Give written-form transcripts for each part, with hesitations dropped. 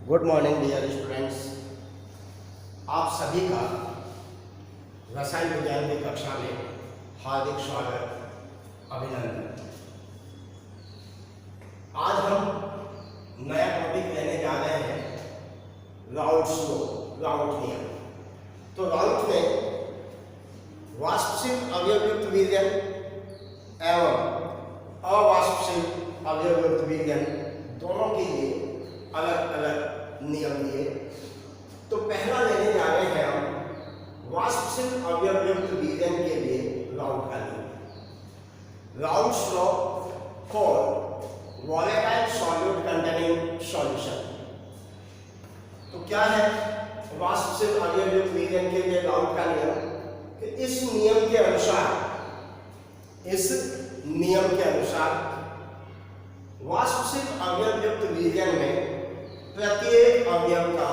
Good morning dear students. आप सभी का रसायन विज्ञान की कक्षा में हार्दिक स्वागत, अभिनंदन। आज हम नया टॉपिक लेने जा रहे हैं, राउल्ट्स लॉ, राउल्ट नियम। तो राउल्ट में वाष्पशील अवयवयुक्त विलयन एवं अवाष्पशील अवयवयुक्त विलयन दोनों के लिए अलग अलग नियम दिए। तो पहला लेने जा रहे हैं हम वाष्पशील अवयवयुक्त विलयन के लिए राउल्ट का नियम। Raoult's law for volatile solute containing solution. तो क्या है वाष्पशील अवयवयुक्त विलयन के लिए राउल्ट का नियम? कि इस नियम के अनुसार वाष्पशील अवयवयुक्त विलयन में प्रत्येक अवयव का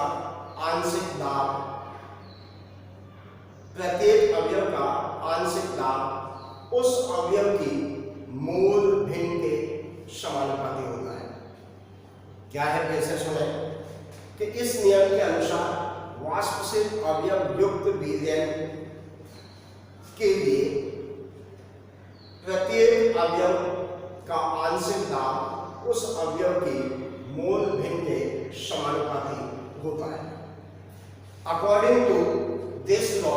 आंशिक दाब उस अवयव की मूल भिन्न के समानुपाती होता है। क्या है, फिर से सुने कि इस नियम के अनुसार वाष्पशील अवयवयुक्त विलयन के लिए प्रत्येक अवयव का आंशिक दाब उस अवयव की मूल भिन्न के समानुपाती होता है। According to this law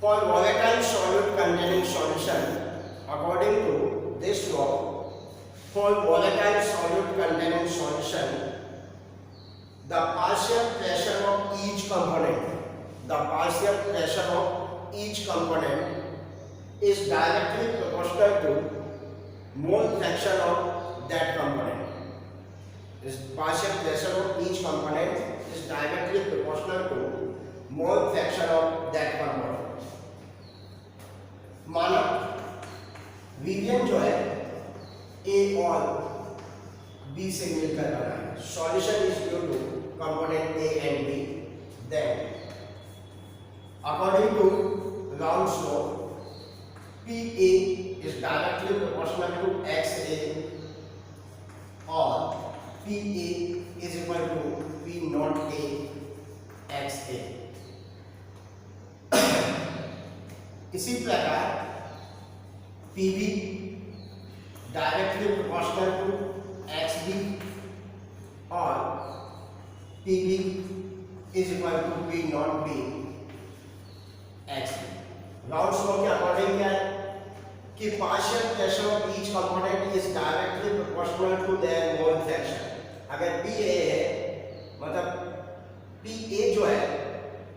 for volatile solute containing solution, according to this law for volatile solute containing solution, the partial pressure of each component is directly proportional to mole fraction of that component. This partial pressure of each component is directly proportional to mole fraction of that component. माना विलयन जो है A और B से मिलकर बना है, solution is due to component A and B. Then according to Raoult's law, PA is directly proportional to XA or PA is equal to P naught A XA. इसी प्रकार PB directly proportional to XB और PB is equal to P naught B XB. Raoult's law के according क्या है कि partial pressure of each component is directly proportional to their mole fraction. अगर PA है मतलब PA जो है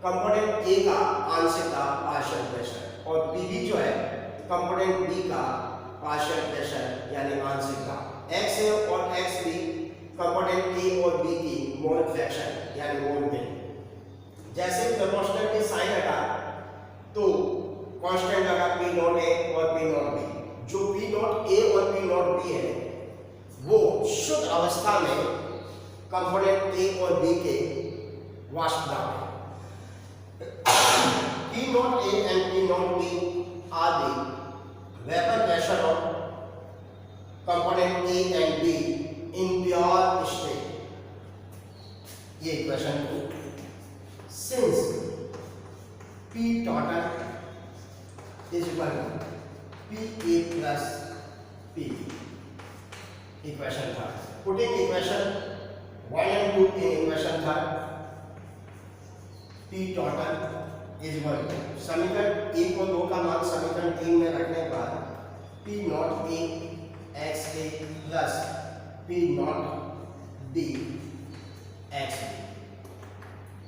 कंपोनेंट A का आंशिक दाब पार्शियल प्रेशर और PB जो है कंपोनेंट B का पार्शियल प्रेशर यानी आंशिक दाब। XA और XB कंपोनेंट A और B की मोल फ्रैक्शन यानी मोल भिन्न। जैसे प्रोपोर्शनल के साइन हटा तो कांस्टेंट लगा P नॉट A और P नॉट B। जो P नॉट A और P नॉट B है वो शुद्ध अवस्था में कंपोनेंट A और B के वाष्प दाब है। P naught A and P naught B are the vapor pressure of component A and B in pure state। ये इक्वेशन को since P total is equal to PA plus PB। Equation था putting equation 1 and 2 in equation था P total is equal to समीकरण 1 और 2 का मान समीकरण 3 में रखने के बाद P naught A XA plus P naught B XB।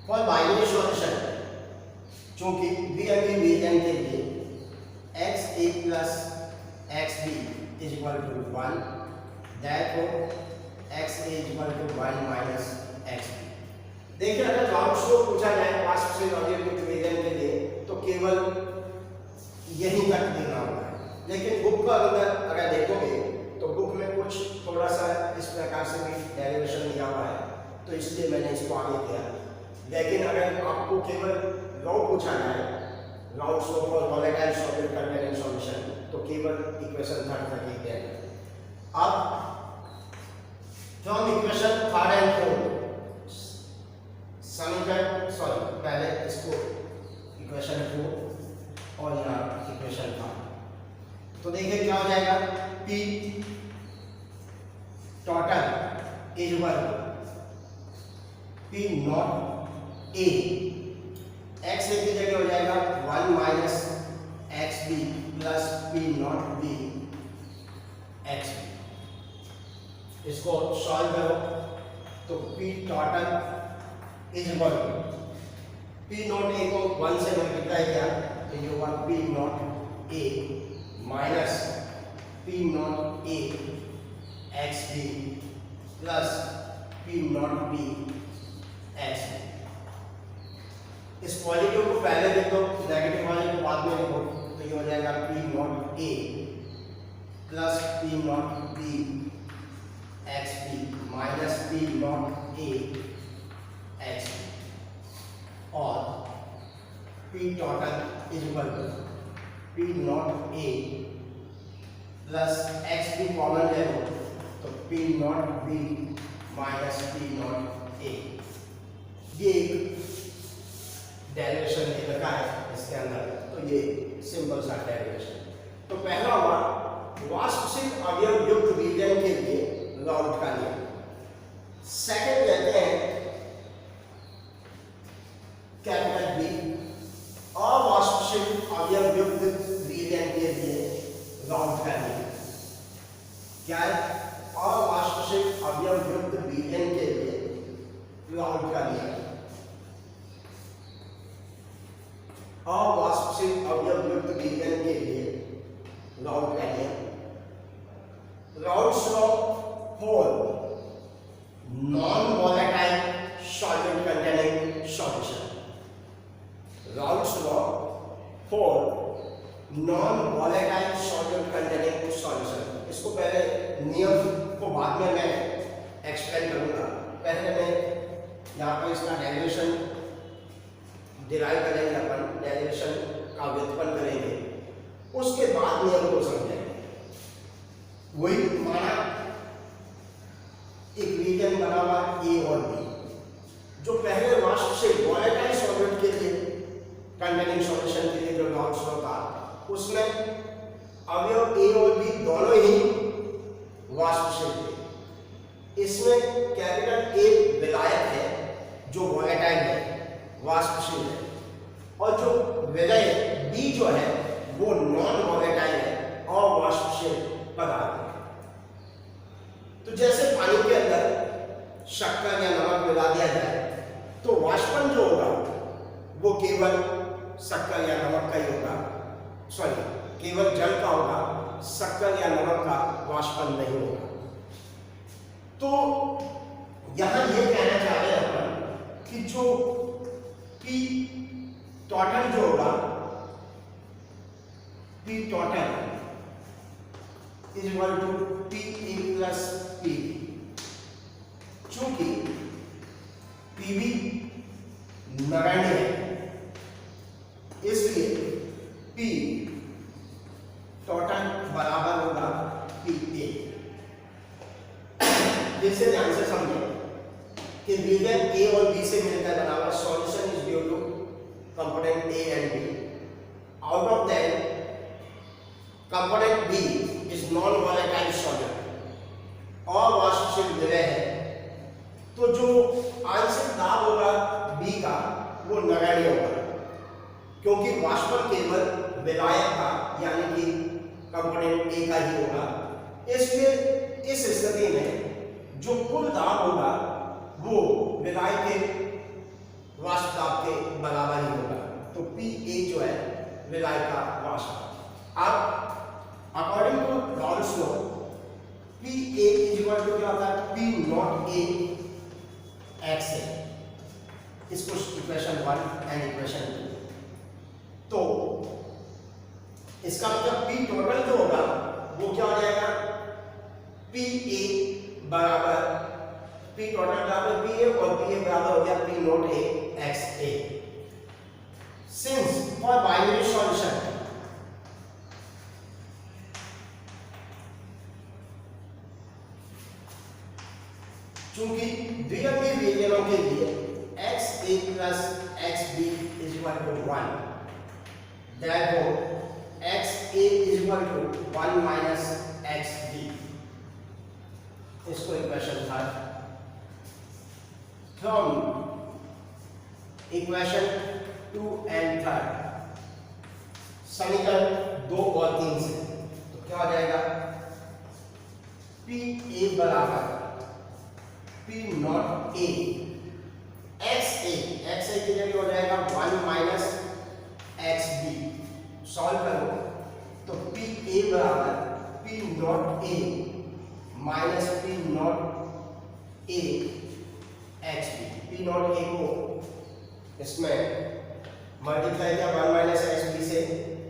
For binary solution चूंकि द्विआंगी विलयन के लिए XA plus XB is equal to 1, therefore XA is equal to 1 minus XB। देखिए अगर राउल्ट्स लॉ पूछा जाए वाष्पशील अवयवयुक्त विलयन के लिए तो केवल यहीं तक देना होगा, लेकिन बुक का अगर देखोगे तो बुक में कुछ थोड़ा सा इस प्रकार से भी डेरिवेशन दिया हुआ है, तो इसलिए मैंने इसको आगे किया। लेकिन अगर आपको केवल लॉ पूछा जाए Raoult's law for volatile solute containing solution तो केवल इक्वेशन 3 तक ही है। अब from equation third and fourth समीकरण सॉरी पहले इसको इक्वेशन 4 और यहाँ इक्वेशन 5, तो देखिए क्या हो जाएगा, P total is equal P naught A, x की जगह हो जाएगा 1 minus X B plus P naught B X B. इसको सॉल्व करो तो P total is equal P naught A को 1 से मल्टीप्लाई किया तो ये हुआ P naught A minus P naught A X B plus P naught B X B. इस पॉजिटिव को पहले लिख दो, नेगेटिव वाले को बाद में लिखो, तो ये हो जाएगा P naught A plus P naught B X B minus P naught A X और P total is equal to P naught A plus X B common ले लो तो P naught B minus P naught A। ये एक derivation दे रखा है इसके अंदर, तो ये सिंपल सा डेरिवेशन। तो पहला हुआ वाष्पशील अवयव युक्त रीजन के लिए राउट का नियम। सेकंड कहते हैं कैपिटल बी अवाष्पशील अवयव युक्त रीजन के लिए राउट का नियम। क्या है? अवाष्पशील अवयव युक्त रीजन के लिए राउट का नियम। अवाष्पशील अवयव युक्त रीजन के लिए राउट का नियम। Routes law for non volatile solvent containing solution. Routes law for non volatile solvent containing solution. इसको पहले नियम को बाद में मैं एक्सप्लेन करूंगा। पहले मैं यहाँ पर इसका डेरिवेशन डिराइव करेंगे, अपन डेरिवेशन का व्युत्पन्न करेंगे, उसके बाद नियम को समझेंगे। वही माना एक रीजन बना हुआ ए और बी, जो पहले वाष्पशील वोलेटाइल सॉल्वेंट के लिए कंटेनिंग सॉल्यूशन के लिए जो राउट्स लॉ था, उसमें अवयव ए और बी दोनों ही वाष्पशील थे। इसमें कैपिटल ए विलायक है जो वोलेटाइल है, वाष्पशील है, और जो विलय बी जो है वो नॉन वोलेटाइल है, अवाष्पशील पदार्थ है। तो जैसे पानी के अंदर शक्कर या नमक मिला दिया जाए तो वाष्पन जो होगा वो केवल शक्कर या नमक का ही होगा, सॉरी केवल जल का होगा, शक्कर या नमक का वाष्पन नहीं होगा। तो यहां ये कहना चाह रहे हैं अपन कि जो P टोटल जो होगा, P total is equal to PA plus PB। चूंकि PB नगण्य है इसलिए P टोटल बराबर होगा PA। जिससे ध्यान से समझें कि रीजन A और B से मिलकर बना हुआ solution is due to component A and B। Out of that component B is non volatile solvent, अवाष्पशील विलय है, तो जो आंशिक दाब होगा B का वो नगण्य होगा, क्योंकि वाष्पन केवल विलायक का यानी कि कंपोनेंट A का ही होगा। इसलिए इस स्थिति में जो कुल दाब होगा वो विलायक के वाष्प दाब के बराबर ही होगा। तो PA जो है विलायक का वाष्प। अब according to Raoult's law PA is equal to क्या होता है? P नॉट A एक्स है। इसको इक्वेशन 1 एंड इक्वेशन 2। तो इसका मतलब P टोटल जो होगा वो क्या हो जाएगा? PA बराबर P टोटल बराबर PA और PA बराबर हो गया P naught A x A। Since for binary solution चूंकि द्विअंकी विलयनों के लिए xa plus xb is equal to 1, therefore xa is equal to 1 minus xb. इसको इक्वेशन था फ्रॉम इक्वेशन 2 and 3 समीकरण 2 और 3 से तो क्या हो जाएगा पी ए बराबर पी नॉट ए एक्स ए की जगह हो जाएगा 1 माइनस एक्स बी। सॉल्व करो तो पी ए बराबर P naught A minus P naught A X B. P naught A को इसमें मल्टीप्लाई किया 1 माइनस एक्स बी से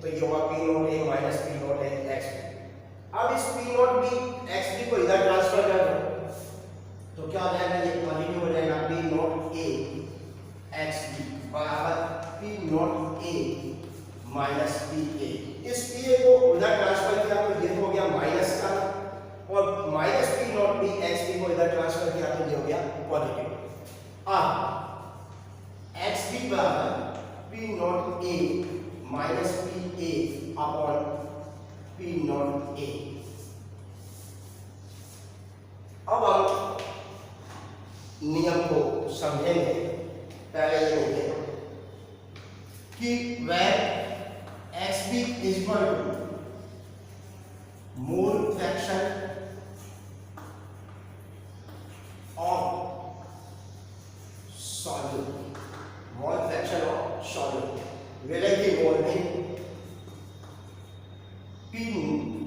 तो ये होगा P naught A minus P naught A X B. अब इस P naught B X B को इधर ट्रांसफर कर दो तो क्या हो जाएगा ये पॉजिटिव हो जाएगा P naught A X B बराबर P naught A minus P A. इस पी ए को उधर ट्रांसफर किया तो ये हो गया माइनस का और minus P naught B X B को इधर ट्रांसफर किया तो ये हो गया पॉजिटिव। अब एक्स बी बराबर P naught A minus P A upon P naught ए। अब हम नियम को समझेंगे। पहले ये देखिए कि where xb is equal to mole fraction of solute, mole fraction of solute, where the mole में p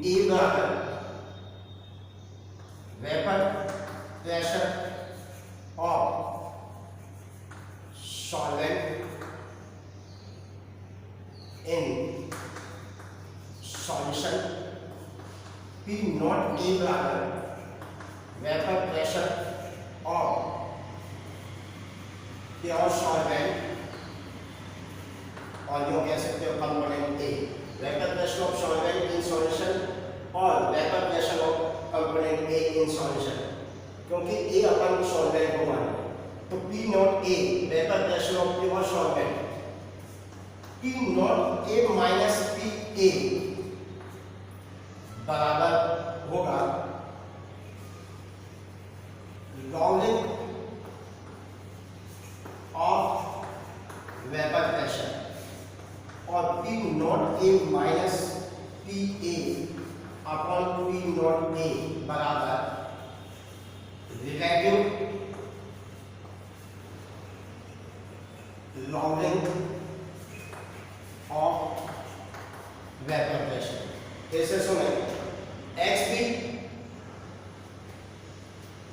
a बराबर vapour pressure of solvent in solution, P not A बराबर vapour pressure of pure solvent और यो कह सकते हो component A। Vapour pressure of solvent in solution और vapour pressure of component A in solution, क्योंकि A अपन सॉल्वेंट को माना तो P naught A vapour pressure of pure solvent P naught A minus P A बराबर होगा lowering of vapour pressure और P naught A minus P A upon P naught A बराबर relative lowering of vapour pressure. कैसे सुने x B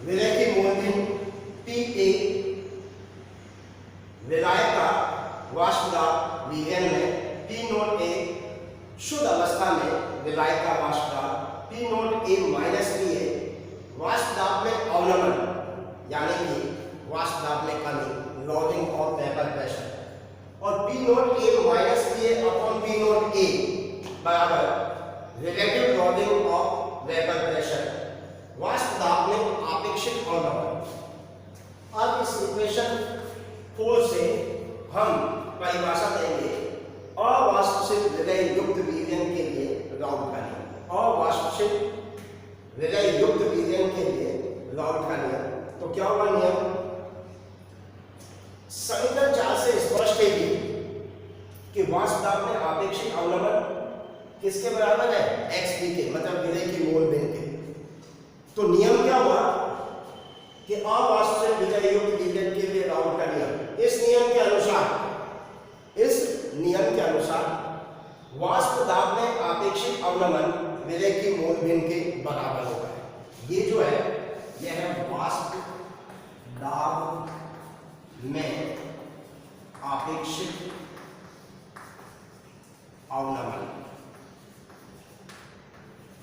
विलय की मूलबिंदु P A विलय का वाष्प दाब विलयन में पी नॉट ए शुद्ध अवस्था में विलय का वाष्प दाब P naught A minus P ए वाष्प दाब में अवनमन यानी कि वाष्प दाब में कमी लॉगिंग ऑफ वेपर प्रेशर और P naught A minus P A upon P naught A बराबर relative lowering of vapour pressure वाष्प दाब में आपेक्षिक अवनमन। अब इस इक्वेशन 4 से हम परिभाषा देंगे अवाष्पशील विलय युक्त विलयन के लिए राउंड का नियम। अवाष्पशील विलय युक्त विलयन के लिए राउंड का नियम तो क्या होगा नियम समीकरण 4 से स्पष्ट है कि वाष्प दाब में आपेक्षिक अवनमन किसके बराबर है xb के मतलब विलय की मोल बेन के। तो नियम क्या हुआ कि अवाष्पशील विलय युक्त विलयन के लिए राउंड का नियम। इस नियम के अनुसार वाष्प दाब में आपेक्षिक अवनमन विलय की मोल बेन के बराबर होगा। ये जो है यह है वाष्प दाब में आपेक्षिक अवनमन।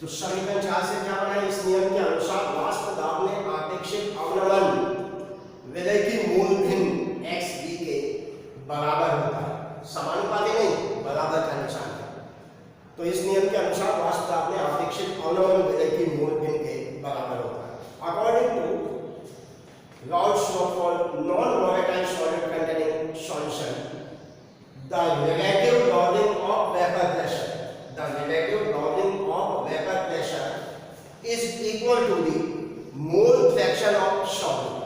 तो समीकरण 4 से क्या बना इस नियम के अनुसार वाष्प दाब में आपेक्षिक अवनमन विलय की मूल भिन्न xb के बराबर होता है। समानुपाती नहीं बराबर का निशान है। तो इस नियम के अनुसार वाष्प दाब में आपेक्षिक अवनमन विलय की मूल भिन्न के बराबर होता है। According to Raoult's law for non-volatile solid containing solution. The relative loading of vapor pressure. The relative loading of vapor pressure is equal to the mole fraction of solid.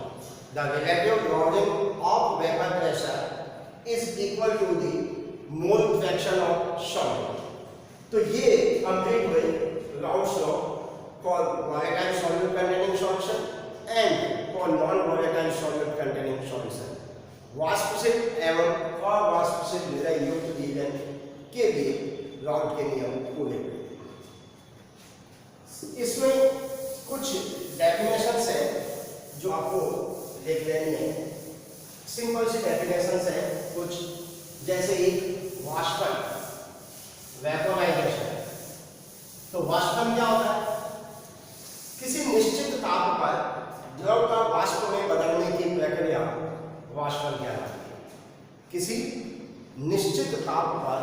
The relative loading of vapor pressure is equal to the mole fraction of solid. तो ये complete हुए Raoult's law for volatile solute containing solution and for non-volatile solute containing solution. वाष्पशील एवं अवाष्पशील विलय युक्त ईंधन के लिए राउल्ट के नियम पूरे हुए। इसमें कुछ डेफिनेशंस है जो आपको देख लेनी है। सिंपल सी डेफिनेशंस है कुछ, जैसे एक वाष्पन, वेपोराइजेशन। तो वाष्पन क्या होता है? किसी निश्चित ताप पर द्रव का वाष्प में बदलने की प्रक्रिया वाष्पन कहलाती है। किसी निश्चित ताप पर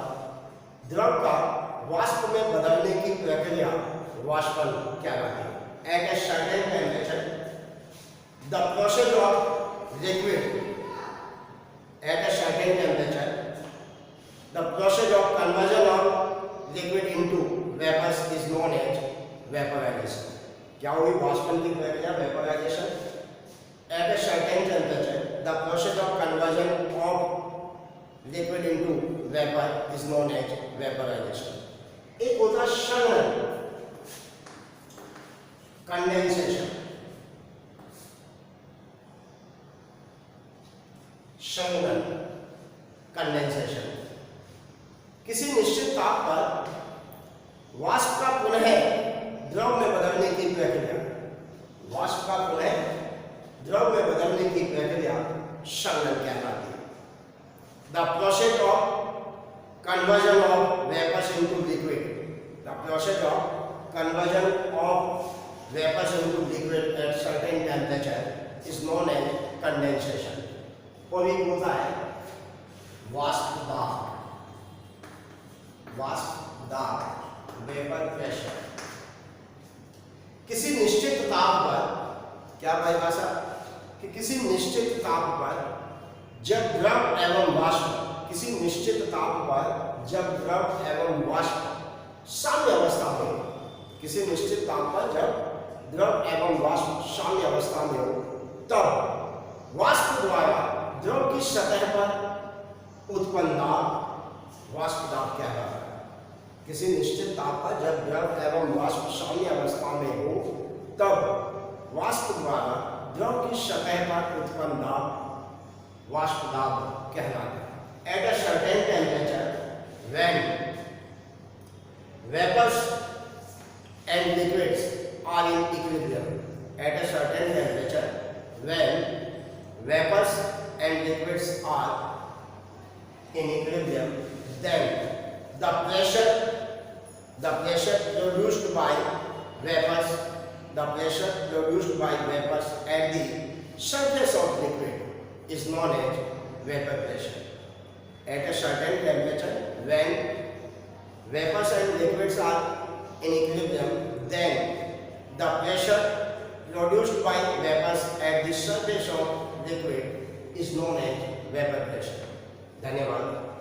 द्रव का वाष्प में बदलने की प्रक्रिया वाष्पन कहलाती है। At a certain temperature, the process of liquid at a certain temperature, the process of conversion of liquid into vapors is known as vaporization. क्या हुई वाष्पन की प्रक्रिया? Vaporisation. At a certain temperature, the process of conversion of liquid into vapor is known as vaporization. एक होता Shanan, condensation. Shanan, condensation. किसी निश्चित ताप पर वाष्प का पुनः द्रव में बदलने की प्रक्रिया, वाष्प का पुनः द्रव में बदलने की प्रक्रिया शनन कहलाती है। The process of conversion of vapours into liquid, the process of conversion of vapours into liquid at certain temperature is known as condensation. और एक होता है वाष्प दाब, वाष्प दाब, वेपर प्रेशर। किसी निश्चित ताप पर, क्या परिभाषा कि किसी निश्चित ताप पर जब द्रव एवं वाष्प, किसी निश्चित ताप पर जब द्रव एवं वाष्प साम्य अवस्था में, किसी निश्चित ताप पर जब द्रव एवं वाष्प साम्य अवस्था में हो, तब वाष्प द्वारा द्रव की सतह पर उत्पन्न दाब वाष्प दाब कहलाता है। किसी निश्चित ताप पर जब द्रव एवं वाष्प साम्य अवस्था में हो, तब वाष्प द्वारा द्रव की सतह पर उत्पन्न दाब वाष्प दाब कहलाता है। At a certain temperature, when vapors and liquids are in equilibrium, at a certain temperature, when vapors and liquids are in equilibrium, then the pressure produced by vapors, the pressure produced by vapors at the surface of liquid is known as vapor pressure. At a certain temperature, when vapors and liquids are in equilibrium, then the pressure produced by vapors at the surface of liquid is known as vapor pressure. धन्यवाद।